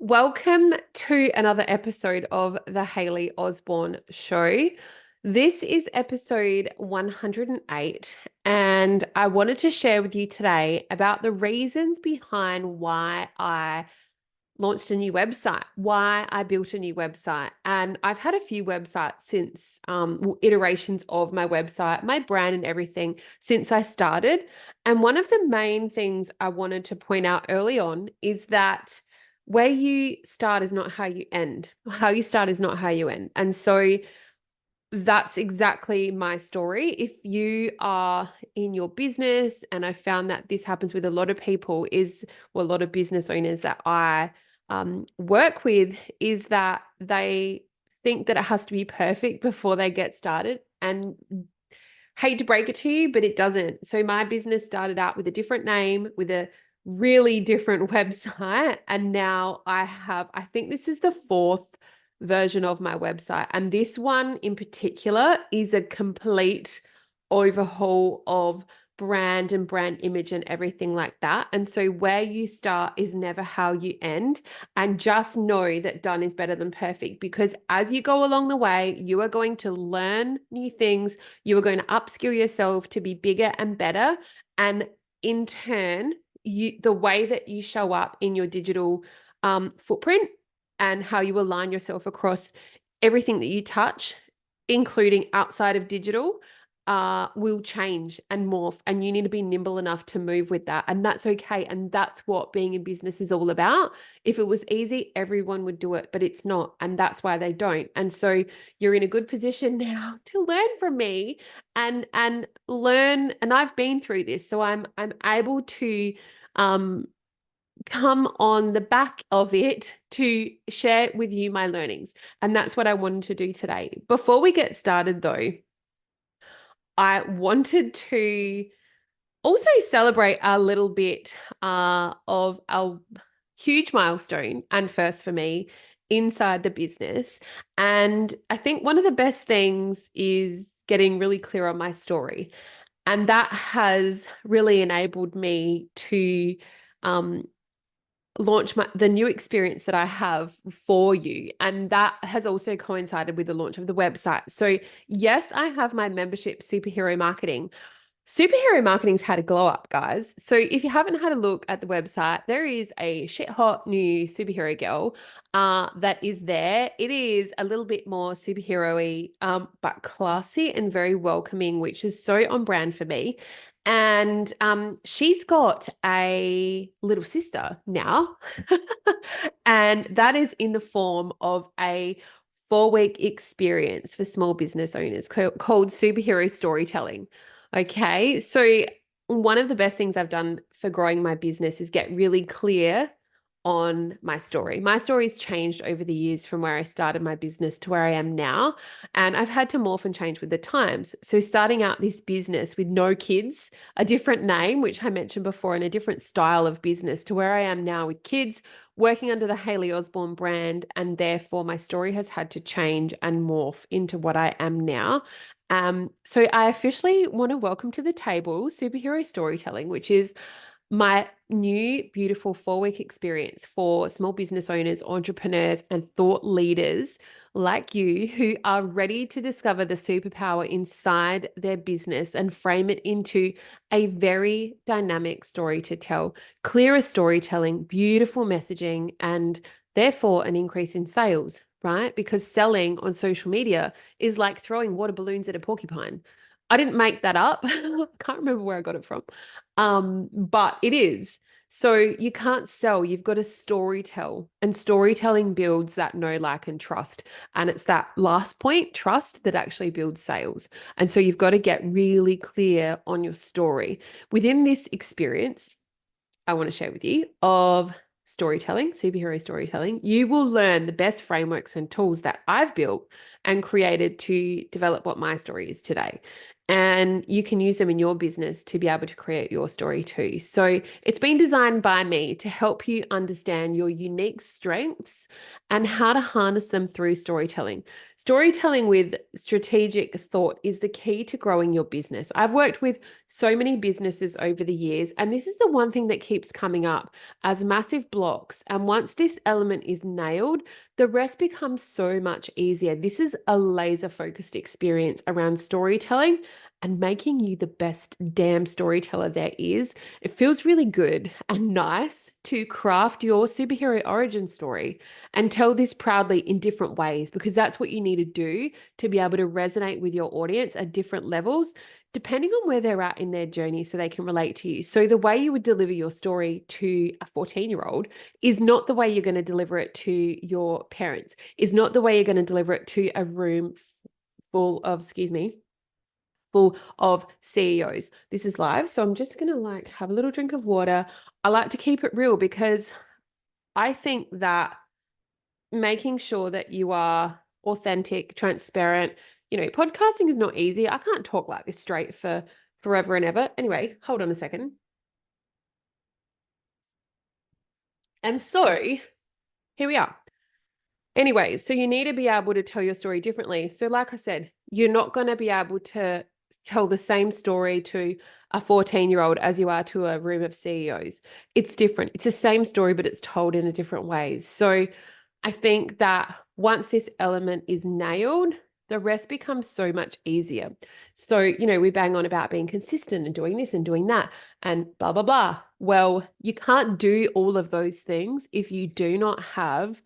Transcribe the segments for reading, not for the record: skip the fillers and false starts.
Welcome to another episode of the Hayley Osborne Show. This is episode 108, and I wanted to share with you today about the reasons behind why I launched a new website, why I built a new website. And I've had a few websites since, iterations of my website, my brand, and everything since I started. And one of the main things I wanted to point out early on is that where you start is not how you end. How you start is not how you end. And so that's exactly my story. If you are in your business, and I found that this happens with a lot of people, a lot of business owners that I work with, is that they think that it has to be perfect before they get started. And hate to break it to you, but it doesn't. So my business started out with a different name, with a really different website. And now I think this is the fourth version of my website. And this one in particular is a complete overhaul of brand and brand image and everything like that. And so where you start is never how you end. And just know that done is better than perfect, because as you go along the way, you are going to learn new things. You are going to upskill yourself to be bigger and better. And in turn, the way that you show up in your digital footprint and how you align yourself across everything that you touch, including outside of digital, will change and morph, and you need to be nimble enough to move with that. And that's okay. And that's what being in business is all about. If it was easy, everyone would do it, but it's not. And that's why they don't. And so you're in a good position now to learn from me and learn. And I've been through this, so I'm able to come on the back of it to share with you my learnings. And that's what I wanted to do today. Before we get started though, I wanted to also celebrate a little bit of our huge milestone and first for me inside the business. And I think one of the best things is getting really clear on my story. And that has really enabled me to um, launch the new experience that I have for you. And that has also coincided with the launch of the website. So yes, I have my membership, Superhero Marketing. Superhero Marketing's had a glow up, guys. So if you haven't had a look at the website, there is a shit hot new superhero girl that is there. It is a little bit more superhero-y, but classy and very welcoming, which is so on brand for me. And she's got a little sister now, and that is in the form of a 4-week experience for small business owners called Superhero Storytelling. Okay, so one of the best things I've done for growing my business is get really clear on my story. My story's changed over the years from where I started my business to where I am now, and I've had to morph and change with the times. So starting out this business with no kids, a different name, which I mentioned before, and a different style of business to where I am now with kids, working under the Hayley Osborne brand, and therefore my story has had to change and morph into what I am now. So I officially want to welcome to the table Superhero Storytelling, which is my new beautiful 4-week experience for small business owners, entrepreneurs, and thought leaders like you who are ready to discover the superpower inside their business and frame it into a very dynamic story to tell, clearer storytelling, beautiful messaging, and therefore an increase in sales, right? Because selling on social media is like throwing water balloons at a porcupine. I didn't make that up. I can't remember where I got it from. But it is. So you can't sell, you've got to storytell, and storytelling builds that know, like, and trust. And it's that last point, trust, that actually builds sales. And so you've got to get really clear on your story. Within this experience, I want to share with you of storytelling, superhero storytelling, you will learn the best frameworks and tools that I've built and created to develop what my story is today. And you can use them in your business to be able to create your story too. So it's been designed by me to help you understand your unique strengths and how to harness them through storytelling. Storytelling with strategic thought is the key to growing your business. I've worked with so many businesses over the years, and this is the one thing that keeps coming up as massive blocks. And once this element is nailed, the rest becomes so much easier. This is a laser focused experience around storytelling and making you the best damn storyteller there is. It feels really good and nice to craft your superhero origin story and tell this proudly in different ways, because that's what you need to do to be able to resonate with your audience at different levels, depending on where they're at in their journey, so they can relate to you. So the way you would deliver your story to a 14-year-old is not the way you're going to deliver it to your parents, is not the way you're going to deliver it to a room full of, full of CEOs. This is live, so I'm just going to have a little drink of water. I like to keep it real because I think that making sure that you are authentic, transparent, podcasting is not easy. I can't talk like this straight for forever and ever. Anyway, hold on a second. And so here we are. Anyway, so you need to be able to tell your story differently. So like I said, you're not going to be able to tell the same story to a 14-year-old as you are to a room of CEOs. It's different. It's the same story, but it's told in a different ways. So I think that once this element is nailed, the rest becomes so much easier. So, we bang on about being consistent and doing this and doing that and blah, blah, blah. Well, you can't do all of those things if you do not have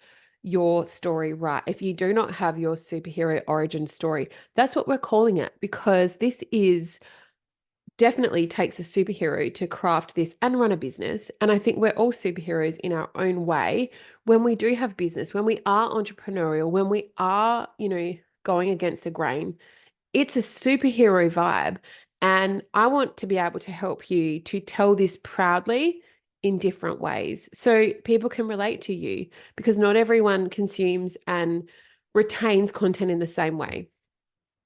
your story right, if you do not have your superhero origin story. That's what we're calling it, because this is definitely takes a superhero to craft this and run a business. And I think we're all superheroes in our own way when we do have business, when we are entrepreneurial, when we are, going against the grain. It's a superhero vibe. And I want to be able to help you to tell this proudly in different ways so people can relate to you, because not everyone consumes and retains content in the same way.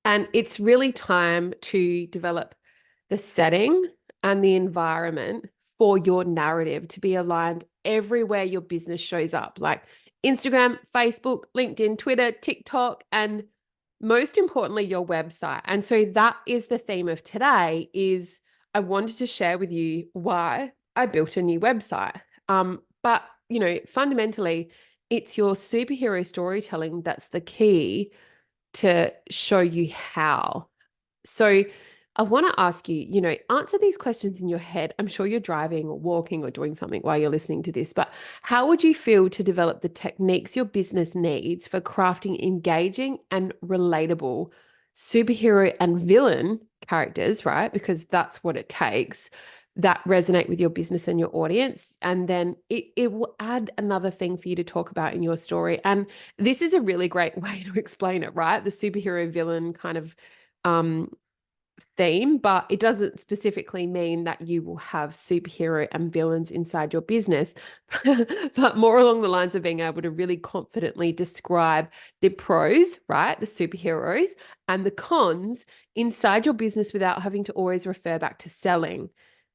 And it's really time to develop the setting and the environment for your narrative to be aligned everywhere your business shows up, like Instagram, Facebook, LinkedIn, Twitter, TikTok, and most importantly, your website. And so that is the theme of today. Is I wanted to share with you why I built a new website. But fundamentally, it's your superhero storytelling that's the key to show you how. So I want to ask you, answer these questions in your head. I'm sure you're driving or walking or doing something while you're listening to this, but how would you feel to develop the techniques your business needs for crafting engaging and relatable superhero and villain characters, right? Because that's what it takes, that resonate with your business and your audience. And then it will add another thing for you to talk about in your story. And this is a really great way to explain it, right? The superhero villain kind of theme, but it doesn't specifically mean that you will have superhero and villains inside your business, but more along the lines of being able to really confidently describe the pros, right? The superheroes, and the cons inside your business without having to always refer back to selling.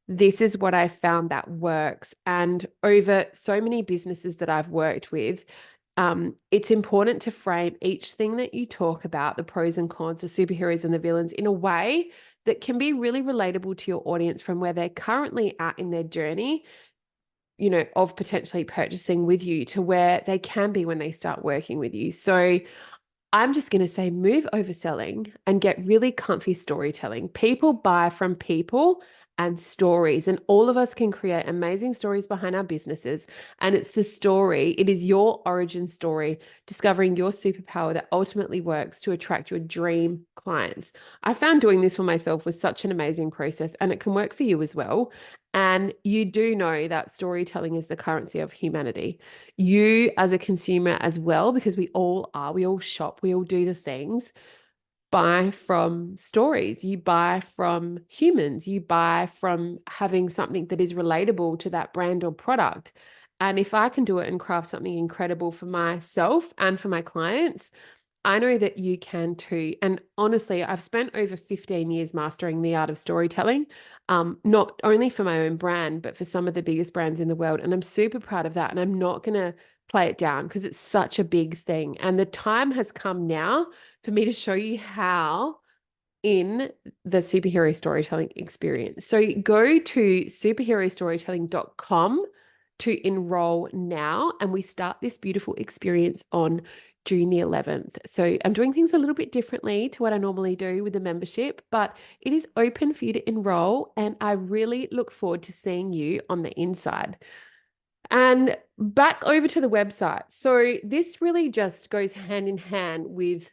This is what I found that works. And over so many businesses that I've worked with, it's important to frame each thing that you talk about, the pros and cons, the superheroes and the villains, in a way that can be really relatable to your audience from where they're currently at in their journey, of potentially purchasing with you to where they can be when they start working with you. So I'm just going to say move overselling and get really comfy storytelling. People buy from people and stories, and all of us can create amazing stories behind our businesses. And it's the story, it is your origin story, discovering your superpower that ultimately works to attract your dream clients. I found doing this for myself was such an amazing process, and it can work for you as well. And you do know that storytelling is the currency of humanity. You as a consumer as well, because we all shop, we all do the things, buy from stories, you buy from humans, you buy from having something that is relatable to that brand or product. And if I can do it and craft something incredible for myself and for my clients, I know that you can too. And honestly, I've spent over 15 years mastering the art of storytelling, not only for my own brand, but for some of the biggest brands in the world. And I'm super proud of that. And I'm not going to play it down because it's such a big thing. And the time has come now for me to show you how in the superhero storytelling experience. So go to superherostorytelling.com to enroll now, and we start this beautiful experience on June the 11th. So I'm doing things a little bit differently to what I normally do with the membership, but it is open for you to enroll, and I really look forward to seeing you on the inside. And back over to the website. So this really just goes hand in hand with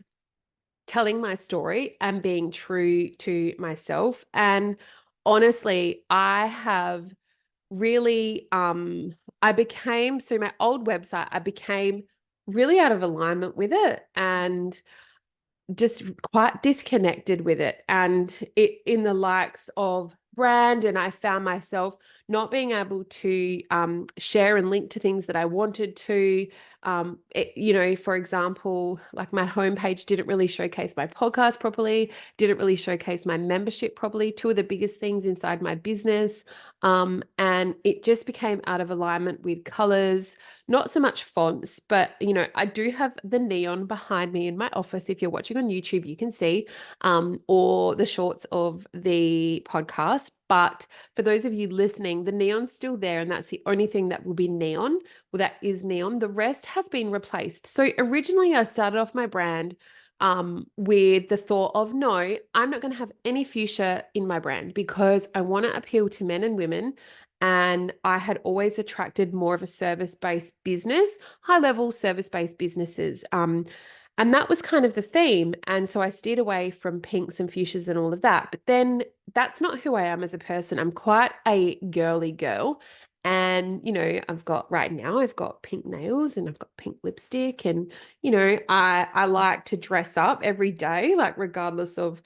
telling my story and being true to myself. And honestly, I have really I became, so my old website, I became really out of alignment with it and just quite disconnected with it, and it in the likes of brand. And I found myself not being able to share and link to things that I wanted to. For example, like my homepage didn't really showcase my podcast properly, didn't really showcase my membership properly, two of the biggest things inside my business. And it just became out of alignment with colors, not so much fonts, but I do have the neon behind me in my office. If you're watching on YouTube, you can see, or the shorts of the podcast. But for those of you listening, the neon's still there, and that's the only thing that will be neon. Well, that is neon. The rest has been replaced. So originally I started off my brand with the thought of, no, I'm not going to have any fuchsia in my brand because I want to appeal to men and women. And I had always attracted more of a service-based business, high-level service-based businesses. And that was kind of the theme. And so I steered away from pinks and fuchsias and all of that. But then that's not who I am as a person. I'm quite a girly girl. And, I've got pink nails and I've got pink lipstick. And, I like to dress up every day, like regardless of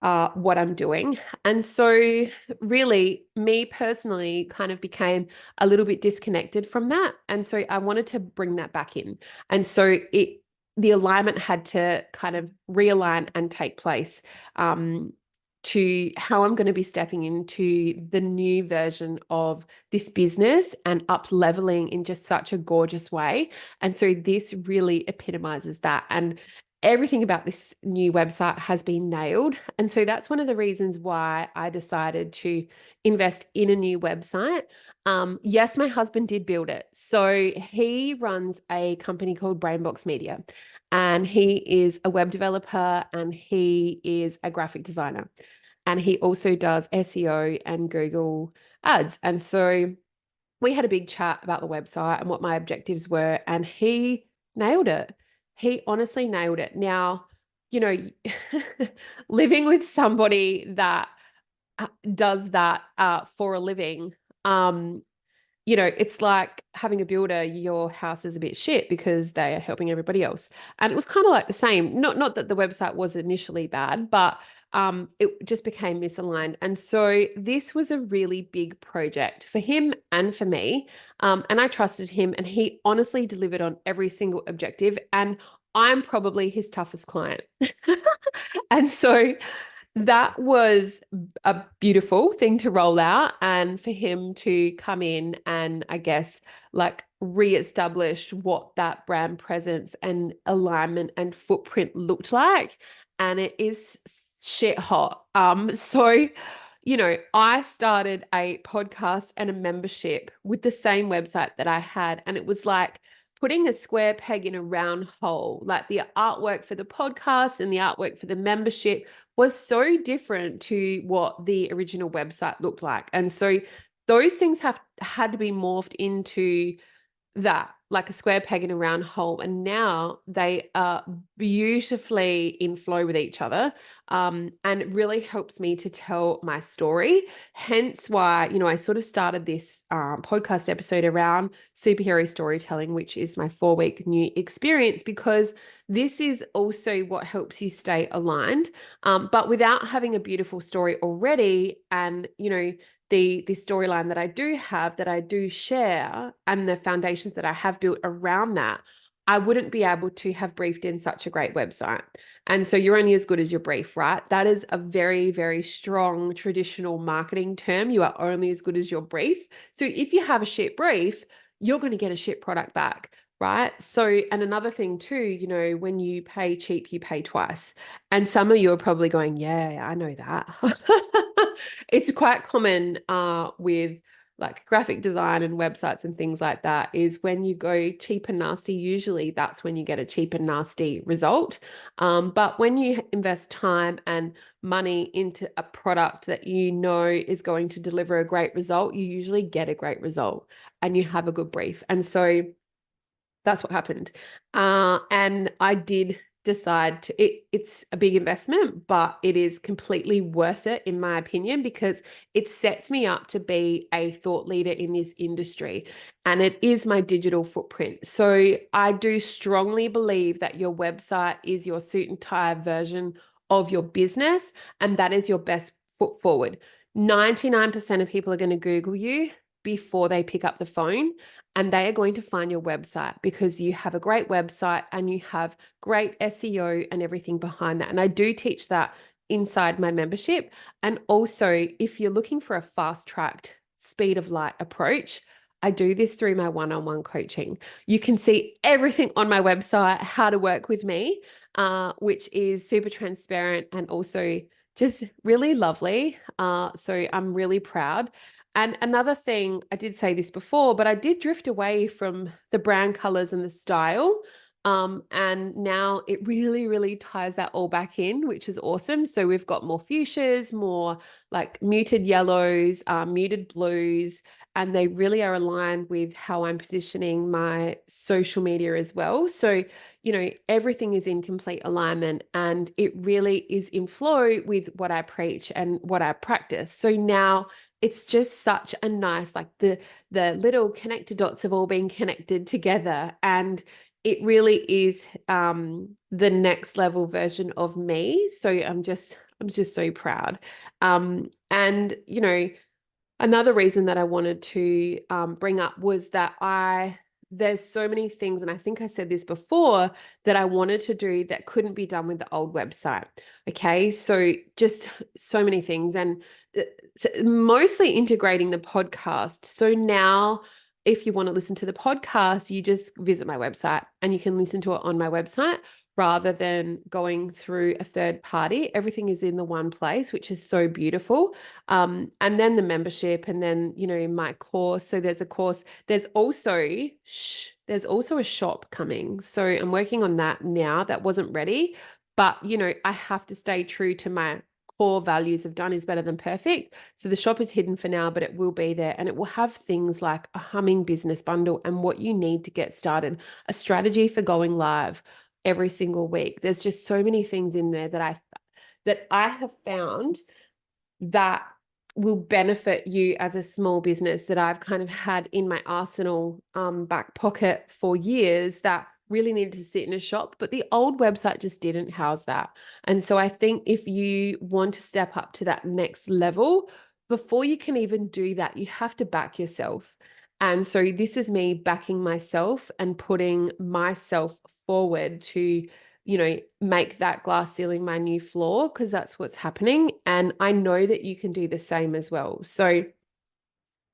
what I'm doing. And so really me personally kind of became a little bit disconnected from that. And so I wanted to bring that back in. And so the alignment had to kind of realign and take place to how I'm going to be stepping into the new version of this business and up leveling in just such a gorgeous way. And so this really epitomizes that. And everything about this new website has been nailed. And so that's one of the reasons why I decided to invest in a new website. Yes, my husband did build it. So he runs a company called Brainbox Media, and he is a web developer and he is a graphic designer. And he also does SEO and Google ads. And so we had a big chat about the website and what my objectives were, and he nailed it. He honestly nailed it. Now, living with somebody that does that for a living, it's like having a builder, your house is a bit shit because they are helping everybody else. And it was kind of like the same. Not that the website was initially bad, but it just became misaligned. And so this was a really big project for him and for me. And I trusted him, and he honestly delivered on every single objective. And I'm probably his toughest client. And so that was a beautiful thing to roll out, and for him to come in and I guess like reestablish what that brand presence and alignment and footprint looked like. And it is shit hot. So I started a podcast and a membership with the same website that I had, and it was like putting a square peg in a round hole. Like the artwork for the podcast and the artwork for the membership was so different to what the original website looked like. And so those things had to be morphed into that, like a square peg in a round hole. And now they are beautifully in flow with each other. And it really helps me to tell my story. Hence why, I sort of started this podcast episode around superhero storytelling, which is my 4-week new experience, because this is also what helps you stay aligned. But without having a beautiful story already, and, the storyline that I do have, that I do share, and the foundations that I have built around that, I wouldn't be able to have briefed in such a great website. And so you're only as good as your brief, right? That is a very, very strong traditional marketing term. You are only as good as your brief. So if you have a shit brief, you're going to get a shit product back. right? So, and another thing too, when you pay cheap, you pay twice. And some of you are probably going, yeah, I know that. It's quite common with like graphic design and websites and things like that, is when you go cheap and nasty, usually that's when you get a cheap and nasty result. But when you invest time and money into a product that you know is going to deliver a great result, you usually get a great result and you have a good brief. And so that's what happened. And I did decide it's a big investment, but it is completely worth it, in my opinion, because it sets me up to be a thought leader in this industry. And it is my digital footprint. So I do strongly believe that your website is your suit and tie version of your business, and that is your best foot forward. 99% of people are going to Google you before they pick up the phone, and they are going to find your website because you have a great website and you have great SEO and everything behind that. And I do teach that inside my membership. And also, if you're looking for a fast-tracked speed of light approach, I do this through my one-on-one coaching. You can see everything on my website, how to work with me, which is super transparent and also just really lovely. So I'm really proud. And another thing, I did say this before, but I did drift away from the brand colors and the style. And now it really, really ties that all back in, which is awesome. So we've got more fuchsias, more like muted yellows, muted blues, and they really are aligned with how I'm positioning my social media as well. So, everything is in complete alignment, and it really is in flow with what I preach and what I practice. So now it's just such a nice, like the little connected dots have all been connected together, and it really is the next level version of me. So I'm just so proud. And another reason that I wanted to bring up was that there's so many things, and I think I said this before, that I wanted to do that couldn't be done with the old website. Okay, so just so many things, and mostly integrating the podcast. So now, if you want to listen to the podcast, you just visit my website and you can listen to it on my website rather than going through a third party. Everything is in the one place, which is so beautiful. And then the membership, and then, my course. So there's a course. There's also a shop coming. So I'm working on that now. That wasn't ready, but I have to stay true to my core values of done is better than perfect. So the shop is hidden for now, but it will be there, and it will have things like a humming business bundle and what you need to get started, a strategy for going live every single week. There's just so many things in there that I have found that will benefit you as a small business, that I've kind of had in my arsenal back pocket for years, that really needed to sit in a shop, but the old website just didn't house that. And so I think if you want to step up to that next level, before you can even do that, you have to back yourself. And so this is me backing myself and putting myself forward to make that glass ceiling my new floor, because that's what's happening. And I know that you can do the same as well. So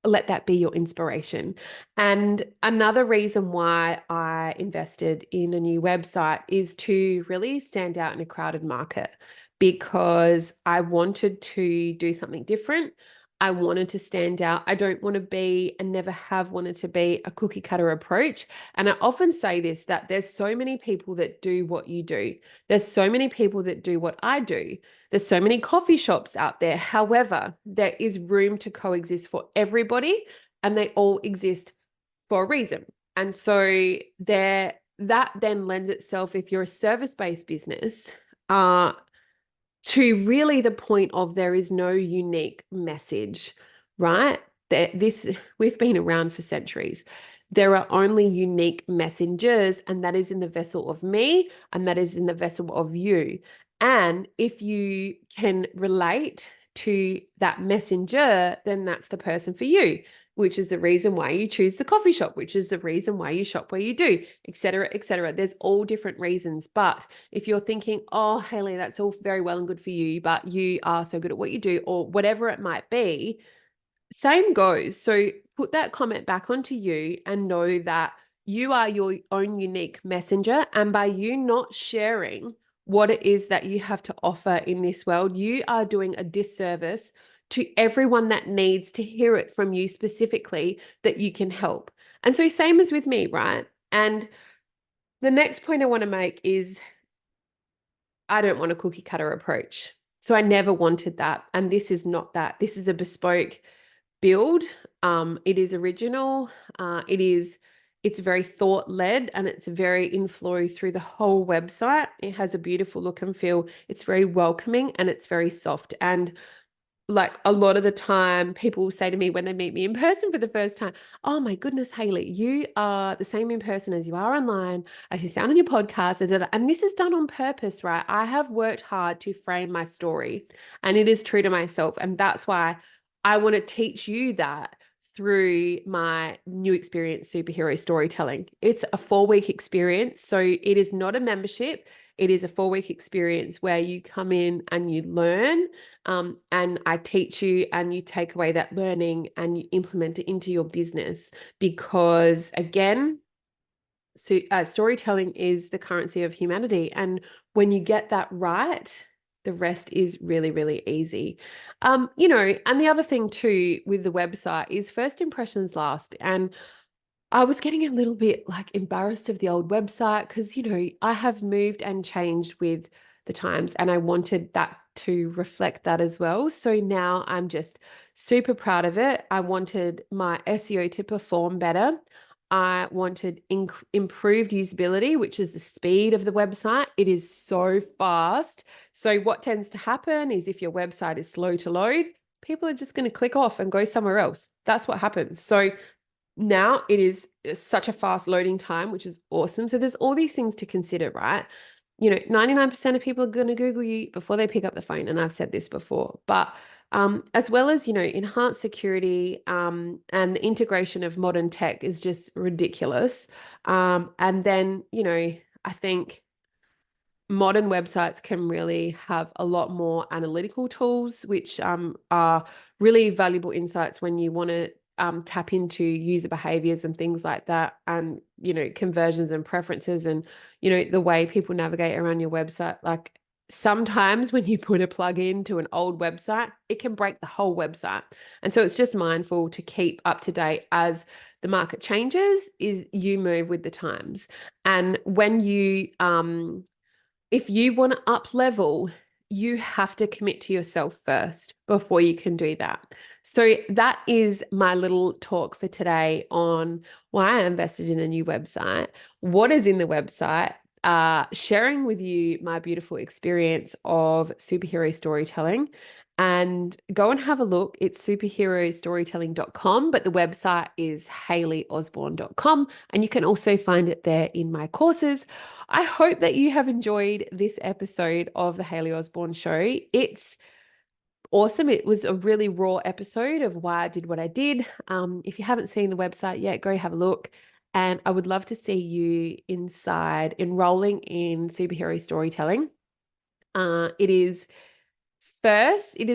let that be your inspiration. And another reason why I invested in a new website is to really stand out in a crowded market, because I wanted to do something different. I wanted to stand out. I don't want to be, and never have wanted to be, a cookie cutter approach. And I often say this, that there's so many people that do what you do. There's so many people that do what I do. There's so many coffee shops out there. However, there is room to coexist for everybody, and they all exist for a reason. And so that then lends itself, if you're a service-based business, to really the point of there is no unique message, right? We've been around for centuries. There are only unique messengers, and that is in the vessel of me, and that is in the vessel of you. And if you can relate to that messenger, then that's the person for you, which is the reason why you choose the coffee shop, which is the reason why you shop where you do, et cetera, et cetera. There's all different reasons. But if you're thinking, oh, Hayley, that's all very well and good for you, but you are so good at what you do, or whatever it might be, same goes. So put that comment back onto you and know that You are your own unique messenger. And by you not sharing what it is that you have to offer in this world, you are doing a disservice to everyone that needs to hear it from you specifically that you can help. And so, same as with me, right? And the next point I want to make is I don't want a cookie cutter approach. So I never wanted that. And this is not that. This is a bespoke build. It is original. It's very thought led and it's very in flow through the whole website. It has a beautiful look and feel. It's very welcoming and it's very soft. And like a lot of the time, people will say to me when they meet me in person for the first time, "Oh my goodness, Hayley, you are the same in person as you are online, as you sound on your podcast." And this is done on purpose, right? I have worked hard to frame my story and it is true to myself. And that's why I want to teach you that through my new experience, superhero storytelling. It's a 4-week experience. So it is not a membership. It is a 4-week experience where you come in and you learn, and I teach you and you take away that learning and you implement it into your business. Because again, storytelling is the currency of humanity. And when you get that right, the rest is really, really easy. And the other thing too with the website is first impressions last. And I was getting a little bit like embarrassed of the old website because, I have moved and changed with the times and I wanted that to reflect that as well. So now I'm just super proud of it. I wanted my SEO to perform better. I wanted improved usability, which is the speed of the website. It is so fast. So what tends to happen is if your website is slow to load, people are just going to click off and go somewhere else. That's what happens. So now it is such a fast loading time, which is awesome. So there's all these things to consider, right? 99% of people are going to Google you before they pick up the phone. And I've said this before, but as well as, enhanced security and the integration of modern tech is just ridiculous. And then, I think modern websites can really have a lot more analytical tools, which are really valuable insights when you want to tap into user behaviors and things like that, and conversions and preferences, and the way people navigate around your website. Like sometimes when you put a plug into an old website, it can break the whole website. And so it's just mindful to keep up to date as the market changes, is you move with the times. And when you if you want to up level, you have to commit to yourself first before you can do that. So that is my little talk for today on why I invested in a new website, what is in the website, sharing with you my beautiful experience of superhero storytelling. And go and have a look. It's superherostorytelling.com, but the website is hayleyosborne.com. And you can also find it there in my courses. I hope that you have enjoyed this episode of the Hayley Osborne Show. It's awesome. It was a really raw episode of why I did what I did. If you haven't seen the website yet, go have a look. And I would love to see you inside enrolling in superhero storytelling. It is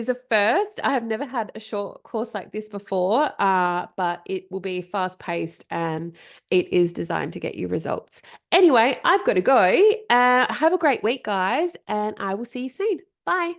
a first. I have never had a short course like this before, but it will be fast paced and it is designed to get you results. Anyway, I've got to go. Have a great week, guys, and I will see you soon. Bye.